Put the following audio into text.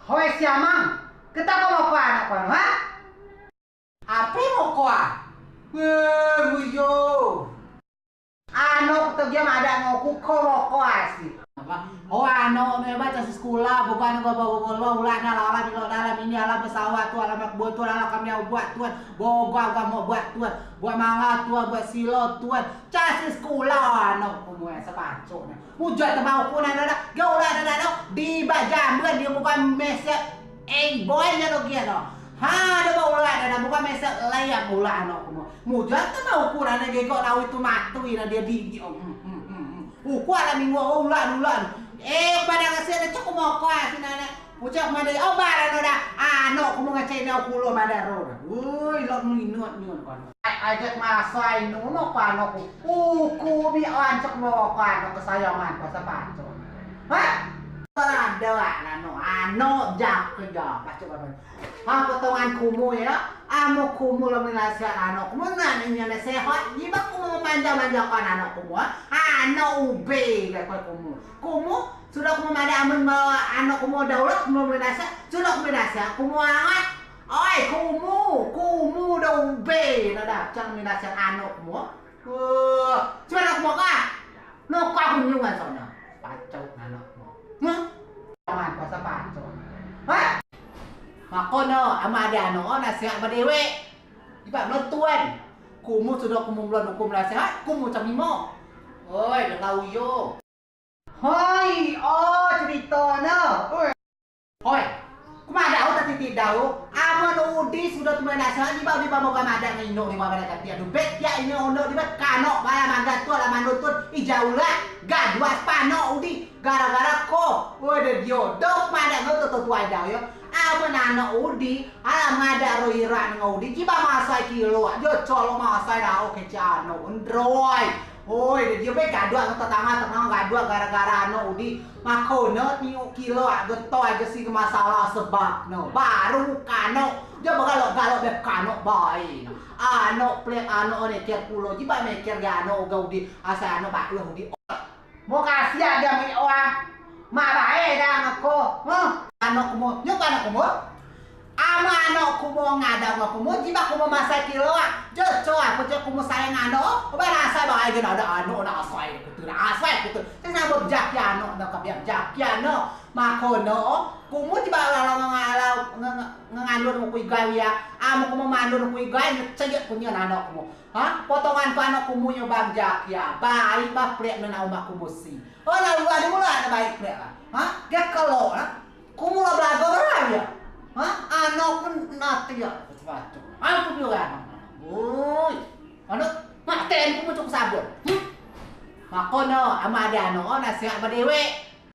Hoi siamang, kita kau mau kau anak kau, ha? Apa mau kau? Muyo. Anak tu dia ada ngaku kau mau kau sih. Oh ano, may baca sa sekolah, bukan ko bawa ulan na alam ilo dalam ini alam pesawat tu alam buat tu alam kami buat tuan, bawa mau buat tuan, buat mangga tuan, buat silo tuan, cas sekolah ano kumue sepacu na. Mujat mau pun ada gaulan ada di bajam bukan dia bukan mesek boy nya no kia no. Ha ada bawa ada bukan mesek layak ulan no kumue. Mujat mau pun ada gego lau itu matui na dia di kuat lah minggu ulan. Pada ngasih ada cukup mau kuat sih nana. Pucak mana? Oh barang ada. Ano kamu ngacai nau kulo mana roda. Woi lot minut kan. Ajak masai nu mau pano ku. Ku bi ancok mau pano kesayangan kau sepatu. Hah? Ada lah no. Ano jak kerja pacuk apa. Potongan kumu ya. Amo kumu lo menasihat ano kumu nanya sehat. Jibak kumu manja-manjakan ano kumu. Ano ube kayak kumu sudah kumu ada amun ano kumu daulat kumu menasihat sudah menasihat kumu angat. Oi kumu dah ube nada jangan menasihat ano kumu. Cuma nak kumu kah? No kah kunjungan sana. Pacuk ano kumu. Jangan kau sepacuk. Hah? Makono ama ada ano nasihat badewe. Ibak tuan. Kumu sudah kumu belum hukum nasihat, kumu camimo. Oi, đừng lau vô. Hoi, cerita no. Hoi, kuma daw ta titidaw. Aman udi sudah tumen nasihat di bawah mau kamada ngino di bawah kati adu bet ya ini ono di bet kano bala mangga tu ala manutun ijaula gadwas pano udi gara-gara ko. Woi dia dok mada ngoto tu ada yo. Apa nana udi ala mada roiran ngudi kiba masai kilo jo colo masai dah oke cano ndroi. Oi dia be gadua tetangga tenang gadua gara-gara ano udi makono ni kilo geto aja sih masalah sebab no baru kano dia bagalo be kano bae ano plek ano ne tiap pulo jiba meker ga ano gaudi asa ano ba udi Mau kasih aja mi orang. Ma bae dah ngako. Ano kumo nyok ano kumo ama ano kumo ngada kumo jiba kumo masa kilo joco aku cek kumo sayang ano ba rasa ba ay ada ano na asai kutu saya sabab jakiano na kabiam jakiano makono kumo jiba ngalaw ngandun mo kuy gawya amo kumo mandun kuy gawya cegek punya ano kumo ha potongan pa ano kumo nyo bang jakya baik ba plek na uma kumo si lalu ada mula na baik plek ha gak kalau kumo la blago ya. Hah? Ano pun nanti ya sepatu. Aku juga. Woi. Ano? Maten ku cukup sabun. Makono ama ada ano nasihat badewe.